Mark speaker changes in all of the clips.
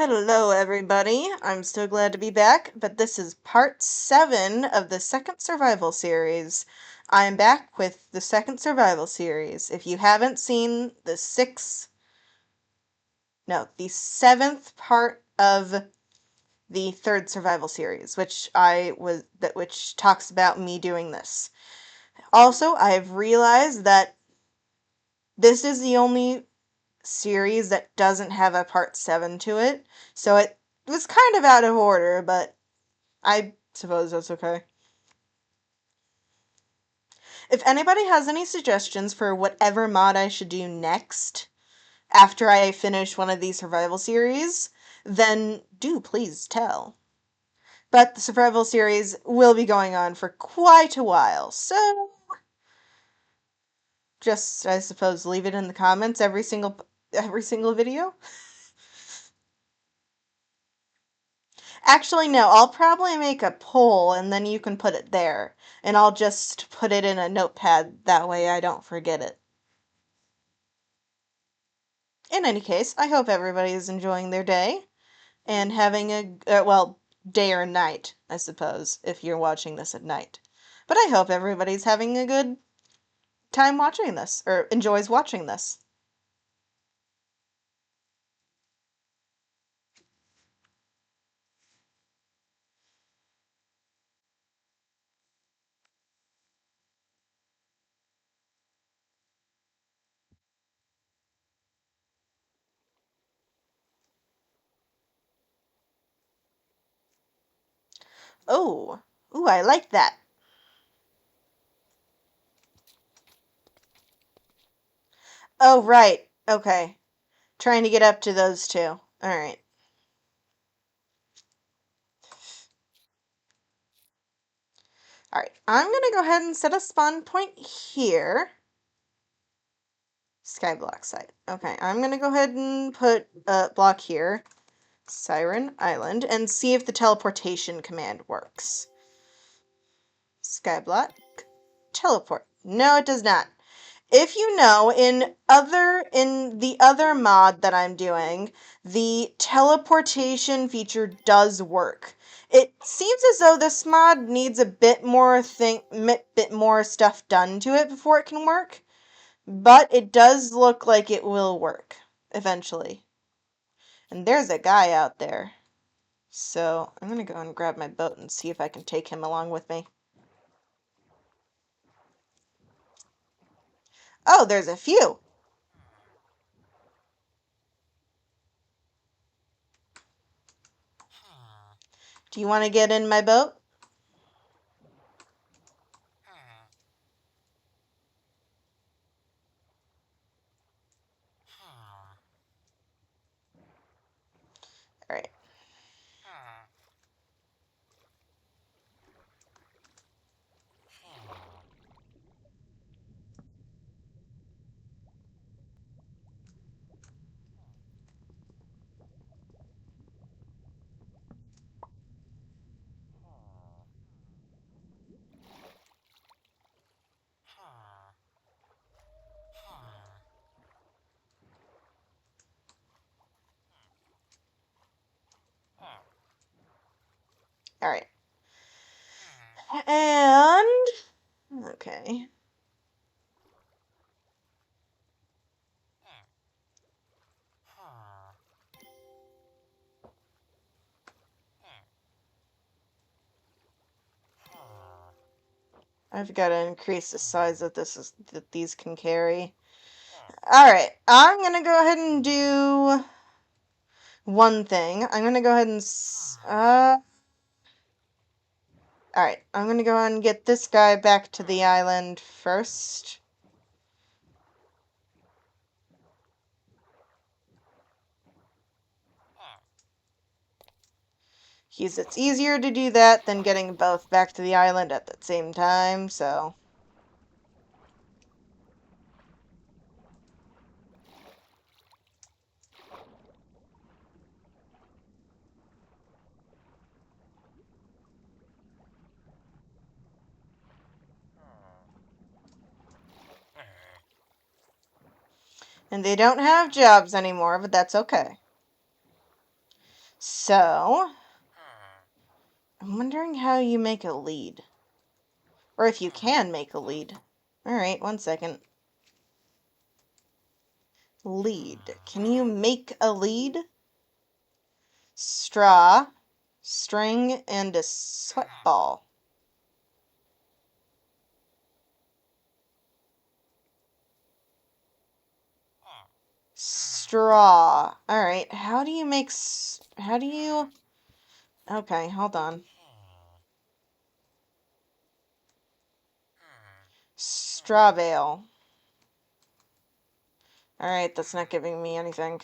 Speaker 1: Hello, everybody. I'm so glad to be back, but this is part 7 of the second survival series. I'm back with the second survival series. If you haven't seen the seventh part of the third survival series, which talks about me doing this. Also, I've realized that this is the only series that doesn't have a part 7 to it, so it was kind of out of order, but I suppose that's okay. If anybody has any suggestions for whatever mod I should do next, after I finish one of these survival series, then do please tell. But the survival series will be going on for quite a while, so just, I suppose, leave it in the comments every single video. Actually, no, I'll probably make a poll and then you can put it there. And I'll just put it in a notepad, that way I don't forget it. In any case, I hope everybody is enjoying their day and having day or night, I suppose, if you're watching this at night. But I hope everybody's having a good time watching this, or enjoys watching this. Oh, ooh, I like that. Oh, right, okay. Trying to get up to those two. Alright. Alright, I'm gonna go ahead and set a spawn point here. Skyblock site. Okay, I'm gonna go ahead and put a block here. Siren Island, and see if the teleportation command works. Skyblock. Teleport. No, it does not. If you know, in the other mod that I'm doing, the teleportation feature does work. It seems as though this mod needs a bit more stuff done to it before it can work, but it does look like it will work eventually. And there's a guy out there. So I'm gonna go and grab my boat and see if I can take him along with me. Oh, there's a few. Do you want to get in my boat? Alright. Alright. And... okay. I've got to increase the size that these can carry. Alright, I'm gonna go ahead and do one thing. I'm gonna go ahead and alright, I'm gonna go ahead and get this guy back to the island first. It's easier to do that than getting both back to the island at the same time, so... And they don't have jobs anymore, but that's okay. So, I'm wondering how you make a lead. Or if you can make a lead. Alright, 1 second. Lead. Can you make a lead? Straw, string, and a sweat ball. Straw. Alright, how do you make... how do you... Okay, hold on. Straw bale. Alright, that's not giving me anything.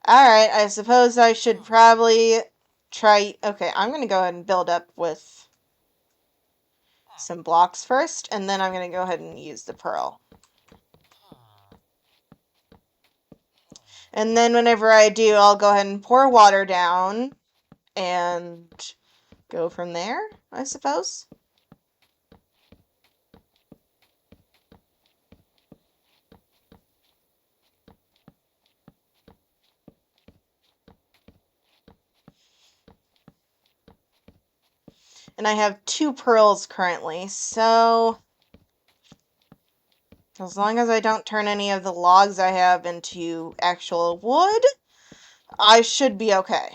Speaker 1: Alright, I suppose I should probably try... Okay, I'm going to go ahead and build up with some blocks first, and then I'm going to go ahead and use the pearl. And then whenever I do, I'll go ahead and pour water down and go from there, I suppose. And I have 2 pearls currently, so as long as I don't turn any of the logs I have into actual wood, I should be okay.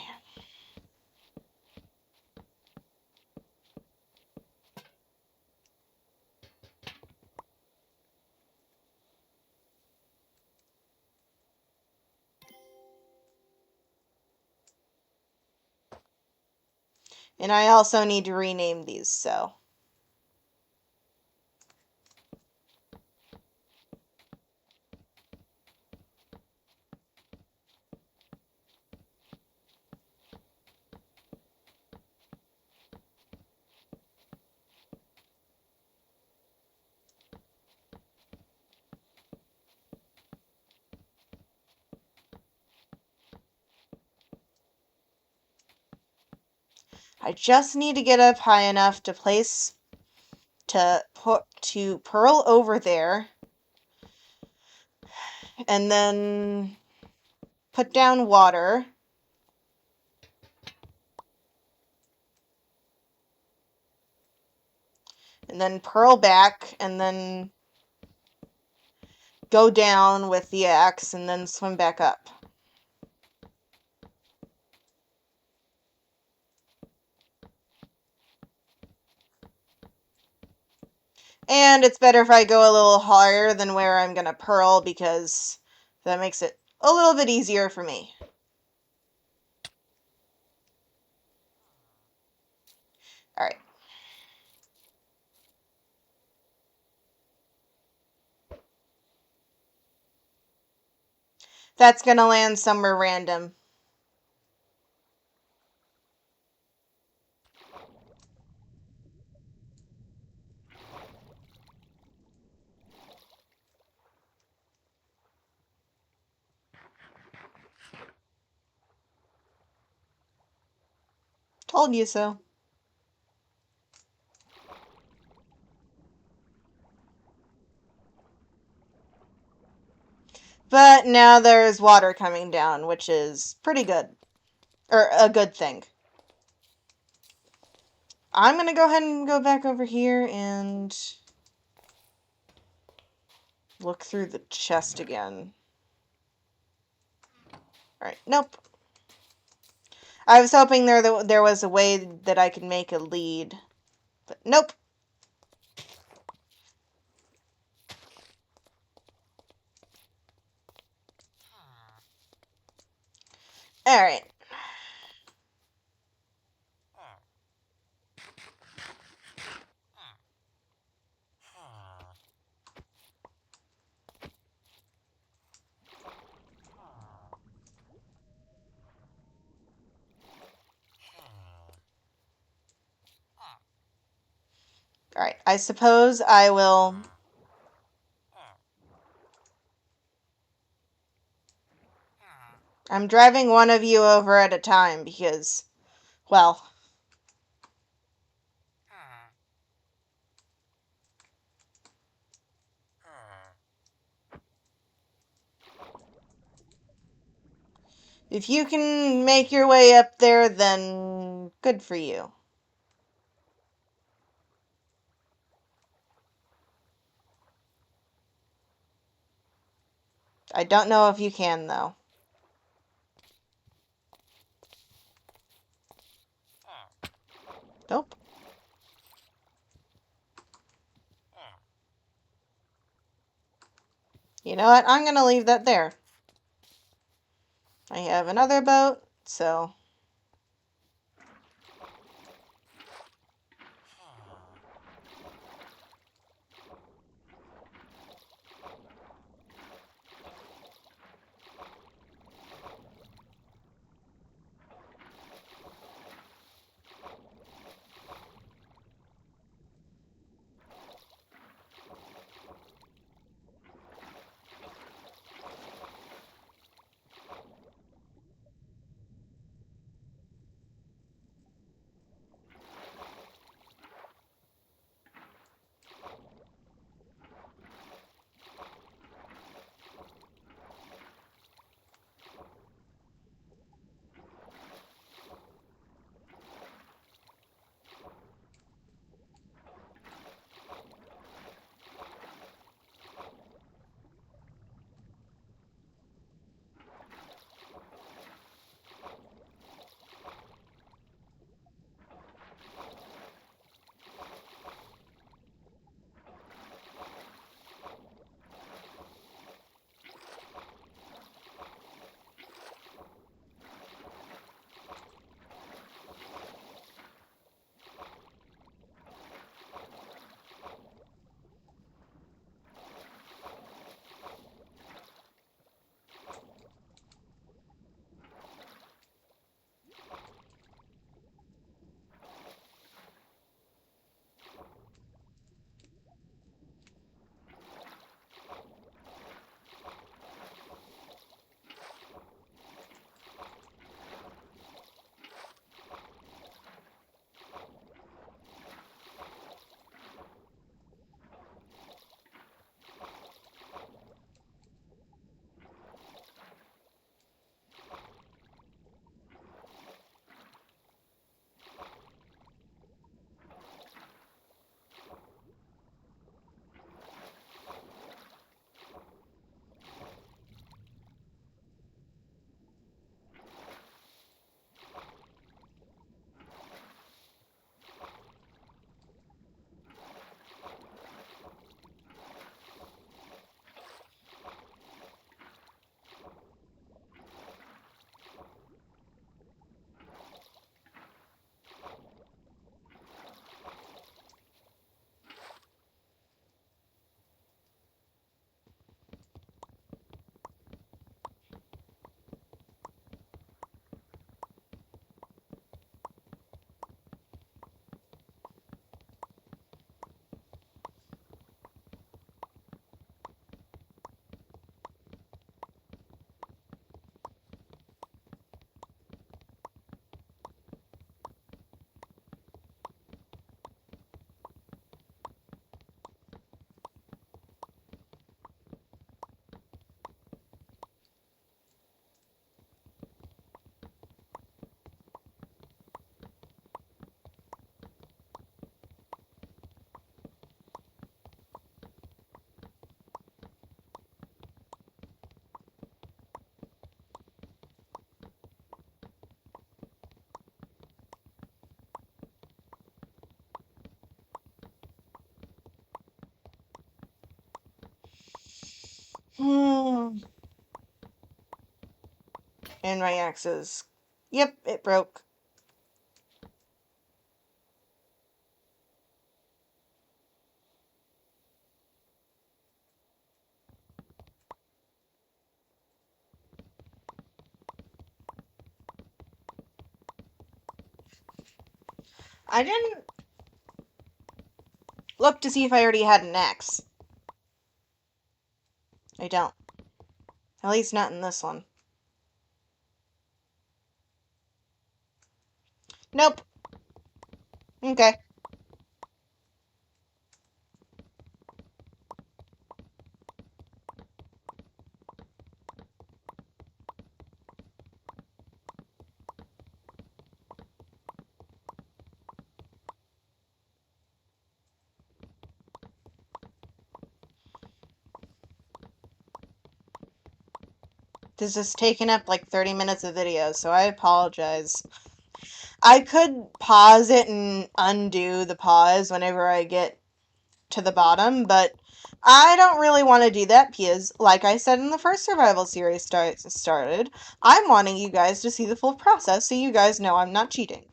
Speaker 1: And I also need to rename these, so... I just need to get up high enough to pearl over there, and then put down water, and then pearl back, and then go down with the axe, and then swim back up. And it's better if I go a little higher than where I'm going to pearl, because that makes it a little bit easier for me. Alright. That's going to land somewhere random. Told you so. But now there's water coming down, which is pretty good. Or a good thing. I'm going to go ahead and go back over here and look through the chest again. Alright, nope. I was hoping there was a way that I could make a lead. But nope. Alright. Alright, I suppose I will... I'm driving one of you over at a time because, well... If you can make your way up there, then good for you. I don't know if you can, though. Nope. You know what? I'm gonna leave that there. I have another boat, so... Hmm. And my axes. Yep, it broke. I didn't look to see if I already had an axe. I don't. At least not in this one. Nope. Okay. This is taking up like 30 minutes of video, so I apologize. I could pause it and undo the pause whenever I get to the bottom, but I don't really want to do that because, like I said in the first survival series started, I'm wanting you guys to see the full process so you guys know I'm not cheating.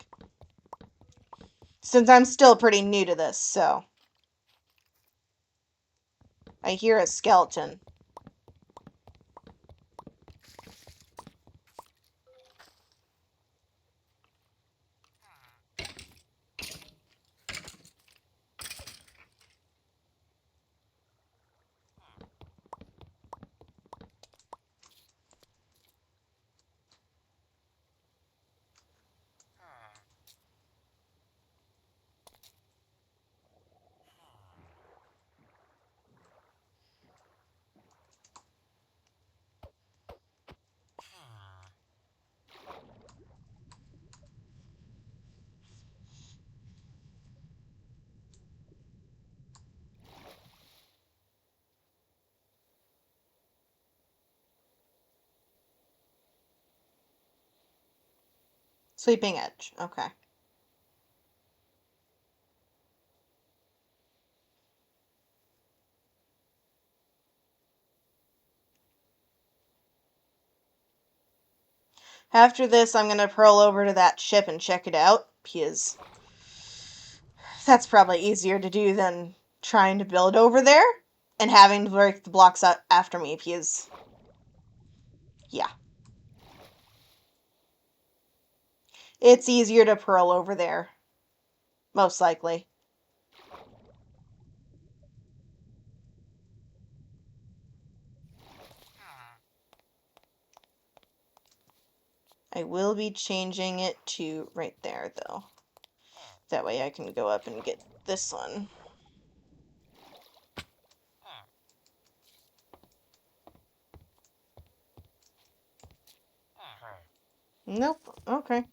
Speaker 1: Since I'm still pretty new to this, so. I hear a skeleton. Sleeping Edge. Okay. After this, I'm gonna pearl over to that ship and check it out, because that's probably easier to do than trying to build over there and having to break the blocks up after me, because, yeah. It's easier to pearl over there. Most likely. I will be changing it to right there, though. That way I can go up and get this one. Nope. Okay.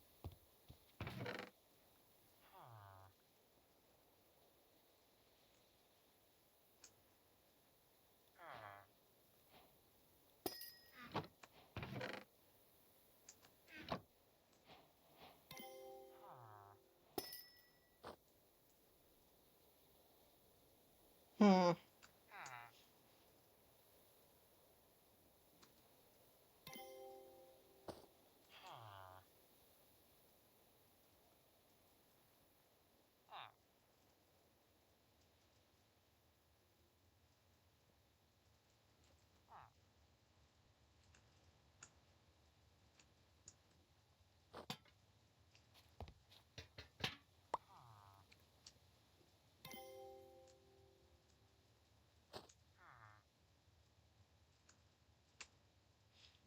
Speaker 1: Hmm.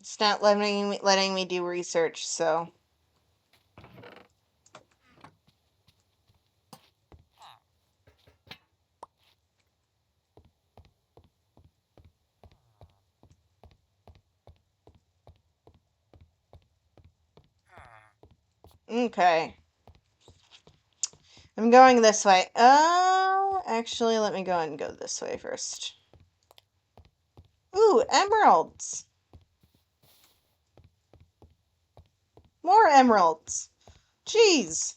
Speaker 1: It's not letting me do research, so. Okay. I'm going this way. Oh, actually, let me go and go this way first. Ooh, emeralds! More emeralds! Jeez!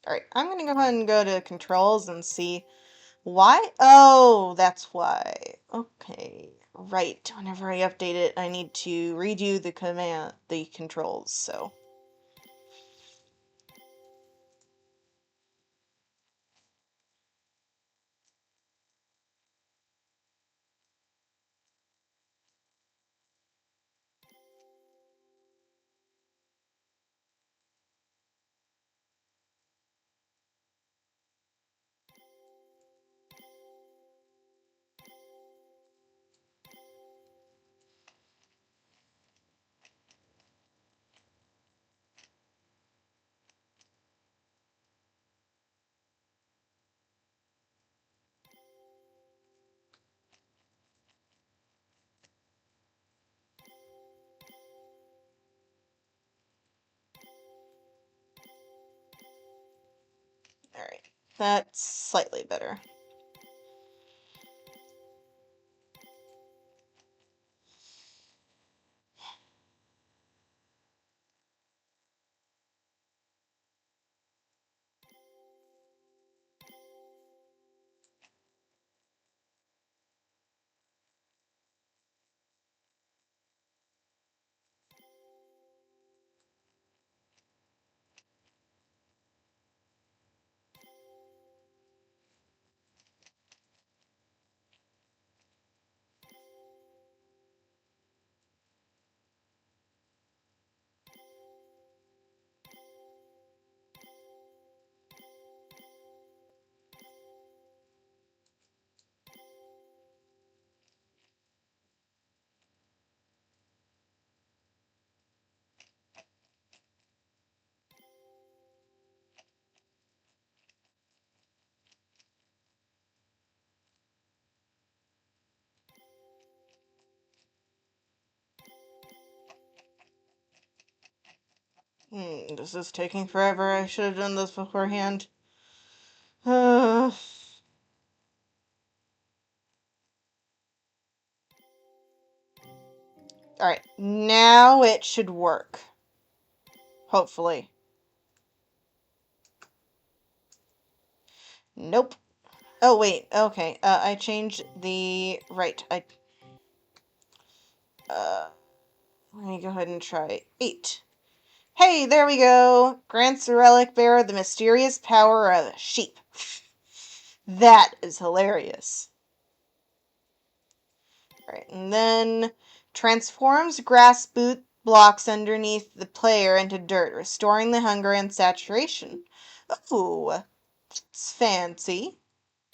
Speaker 1: Alright, I'm gonna go ahead and go to controls and see why. Oh, that's why. Okay. Right. Whenever I update it, I need to redo the controls, so. That's slightly better. This is taking forever. I should have done this beforehand. Alright, now it should work. Hopefully. Nope. Oh, wait, okay. I changed the... Right, let me go ahead and try 8. Hey, there we go! Grants the relic bearer the mysterious power of a sheep. That is hilarious. Alright, and then transforms grass boot blocks underneath the player into dirt, restoring the hunger and saturation. Ooh, it's fancy.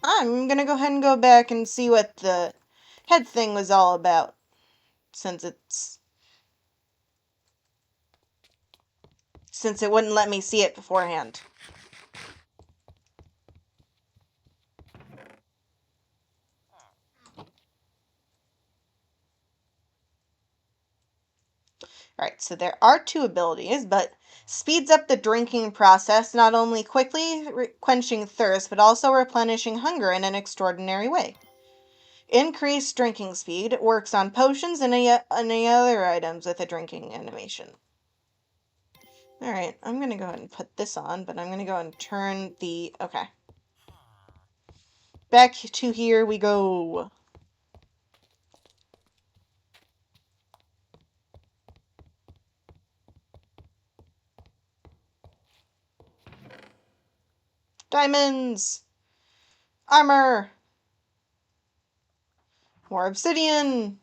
Speaker 1: I'm gonna go ahead and go back and see what the head thing was all about, since it wouldn't let me see it beforehand. Alright, so there are 2 abilities, but speeds up the drinking process, not only quickly quenching thirst, but also replenishing hunger in an extraordinary way. Increased drinking speed works on potions and any other items with a drinking animation. Alright, I'm gonna go ahead and put this on, but I'm gonna go and turn the... Okay. Back to here we go. Diamonds! Armor! More obsidian!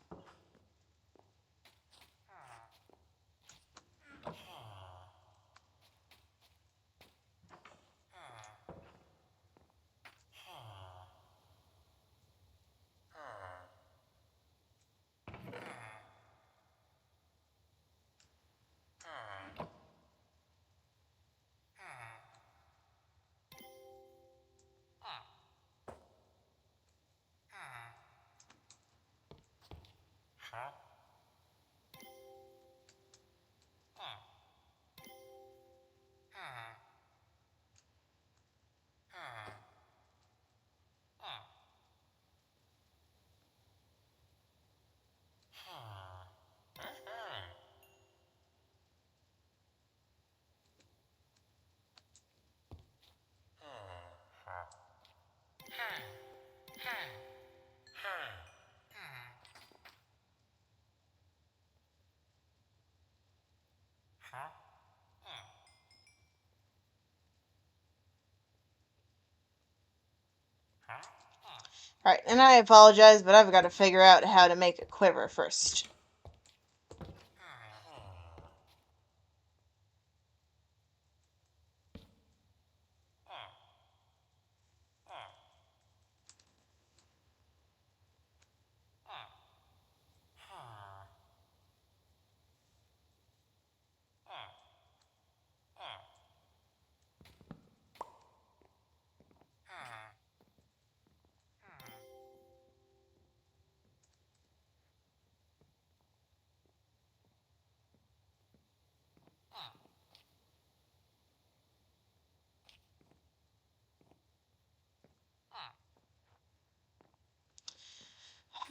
Speaker 1: Alright, and I apologize, but I've got to figure out how to make a quiver first.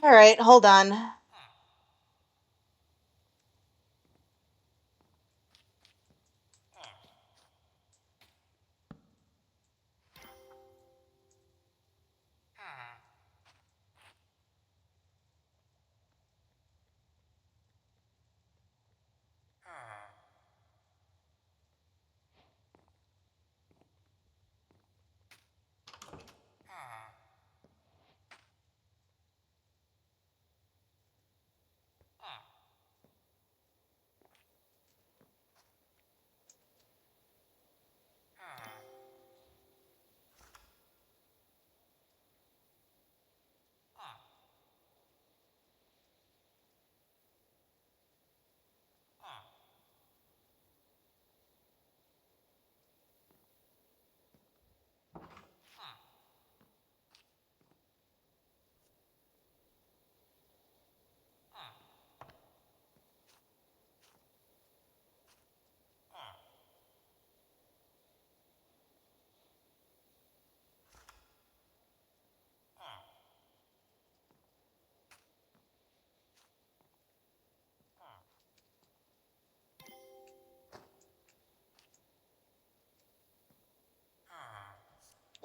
Speaker 1: Alright, hold on.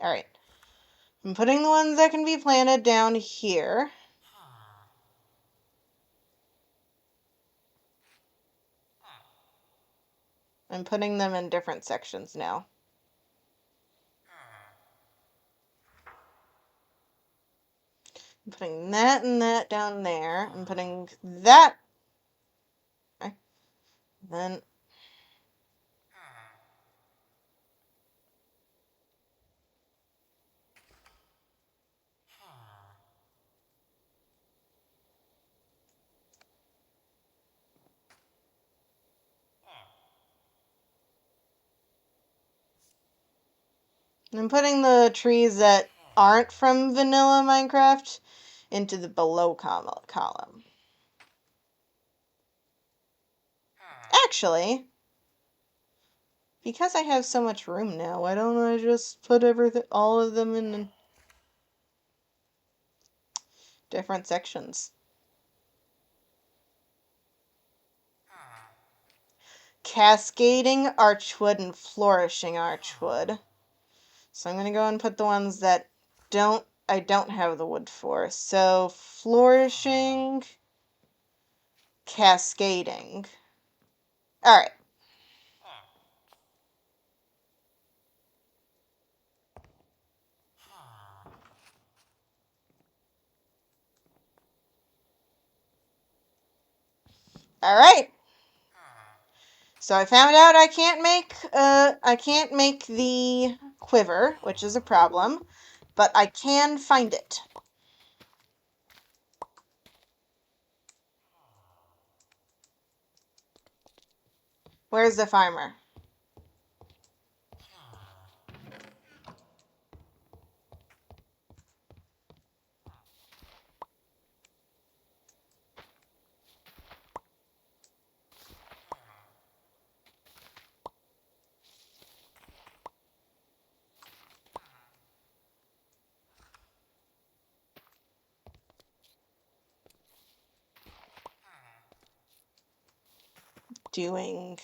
Speaker 1: Alright. I'm putting the ones that can be planted down here. I'm putting them in different sections now. I'm putting that and that down there. I'm putting that. Okay. Then I'm putting the trees that aren't from vanilla Minecraft into the below column. Actually, because I have so much room now, why don't I just put all of them in different sections? Cascading archwood and flourishing archwood. So I'm gonna go and put the ones that I don't have the wood for. So flourishing, cascading. Alright. Alright. So I found out I can't make the quiver, which is a problem, but I can find it. Where's the farmer? Doing.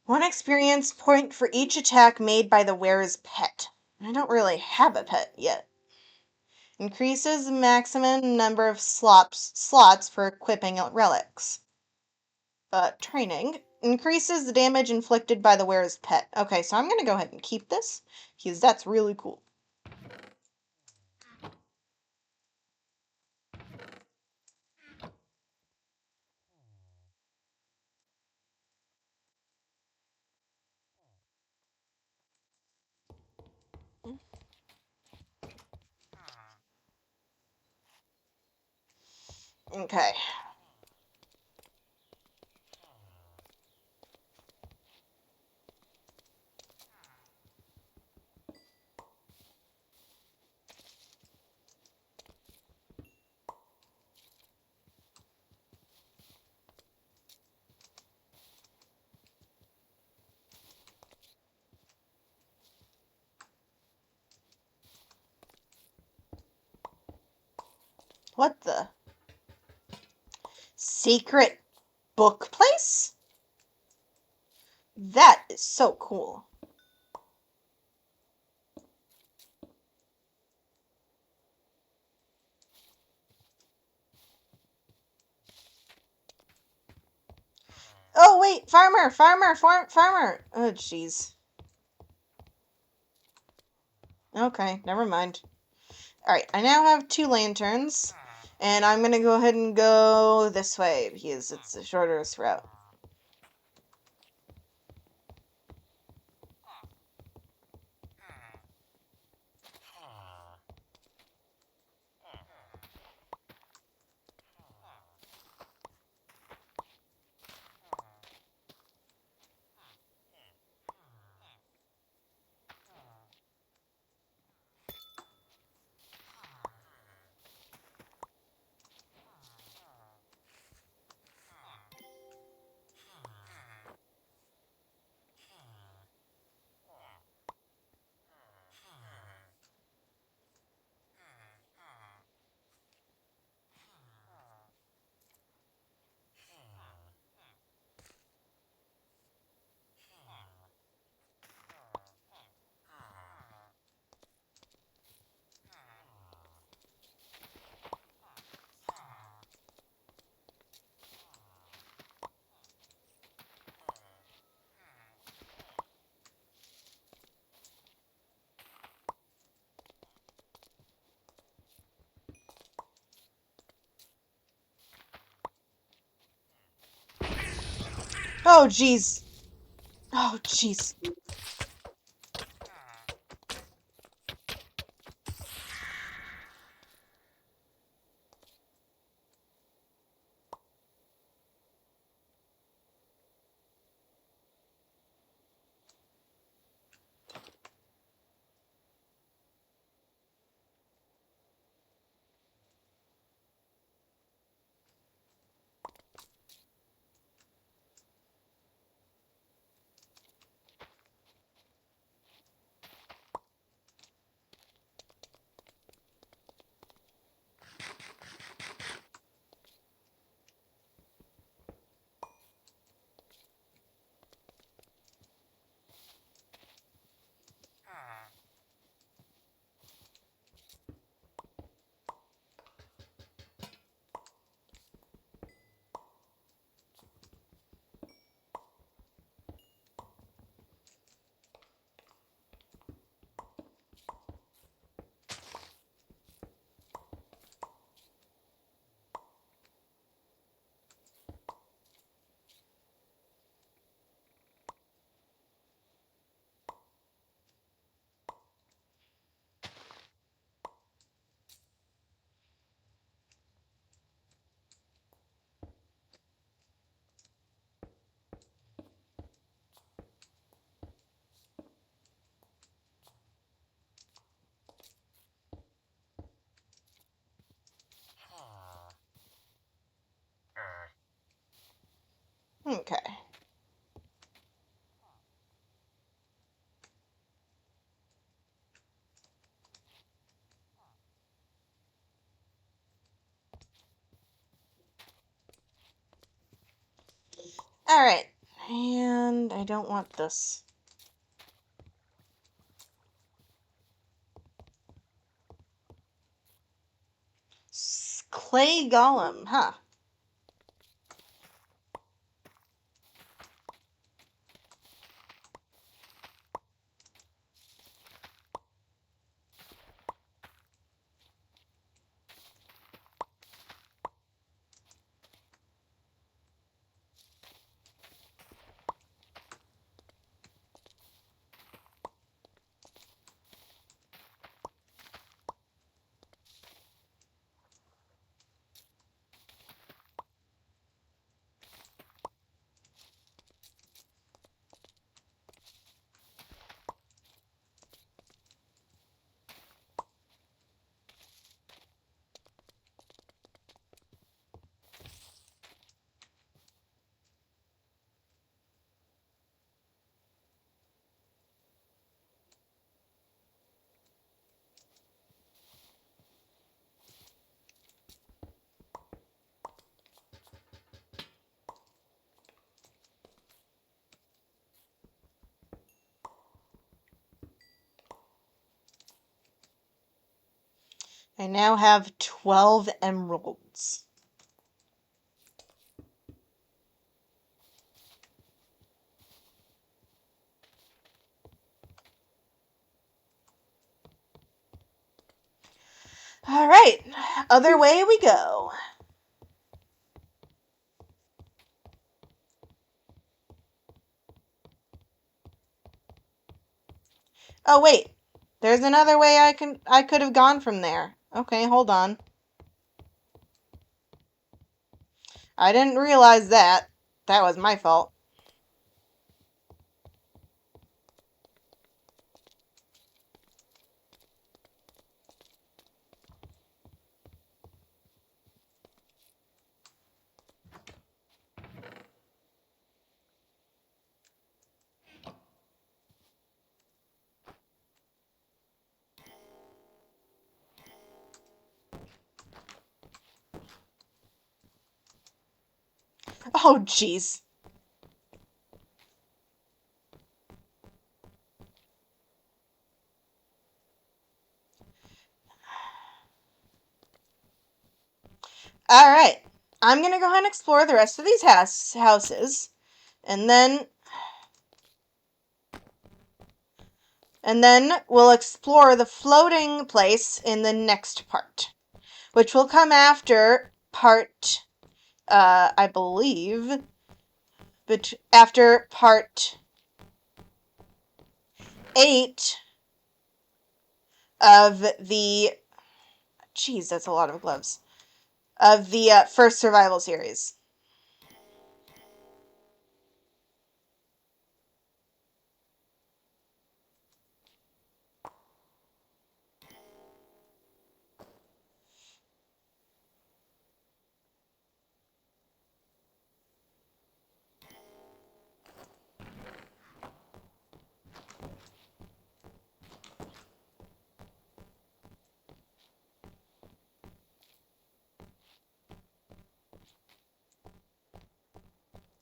Speaker 1: One experience point for each attack made by the wearer's pet. I don't really have a pet yet. Increases the maximum number of slots for equipping relics. Training. Increases the damage inflicted by the wearer's pet. Okay, so I'm going to go ahead and keep this, because that's really cool. Okay. What the? Secret book place? That is so cool. Oh, wait, farmer. Oh, jeez. Okay, never mind. Alright, I now have 2 lanterns, and I'm gonna go ahead and go this way, because it's the shortest route. Oh, jeez. Oh, jeez. Okay. Alright. And I don't want this. Clay golem, huh? I now have 12 emeralds. All right, other way we go. Oh wait, there's another way I could have gone from there. Okay, hold on. I didn't realize that. That was my fault. Oh, jeez. All right. I'm going to go ahead and explore the rest of these houses. And then we'll explore the floating place in the next part, which will come after part, I believe, but after part 8 of the, geez, that's a lot of gloves, of the first survival series.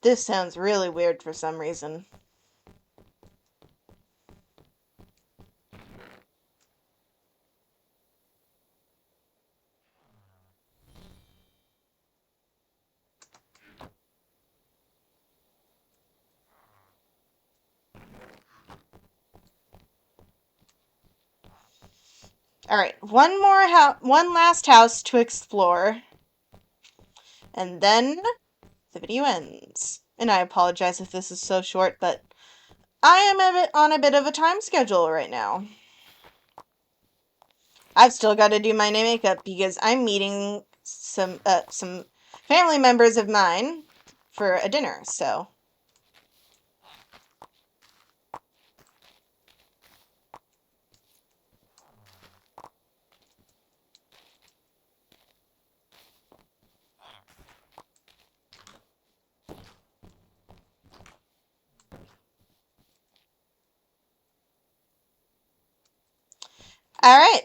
Speaker 1: This sounds really weird for some reason. All right, one last house to explore, and then the video ends. And I apologize if this is so short, but I am on a bit of a time schedule right now. I've still got to do my makeup because I'm meeting some family members of mine for a dinner, so. All right.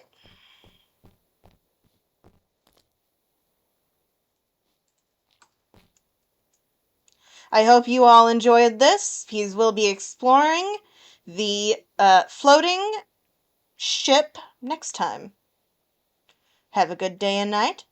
Speaker 1: I hope you all enjoyed this, because we'll be exploring the floating ship next time. Have a good day and night.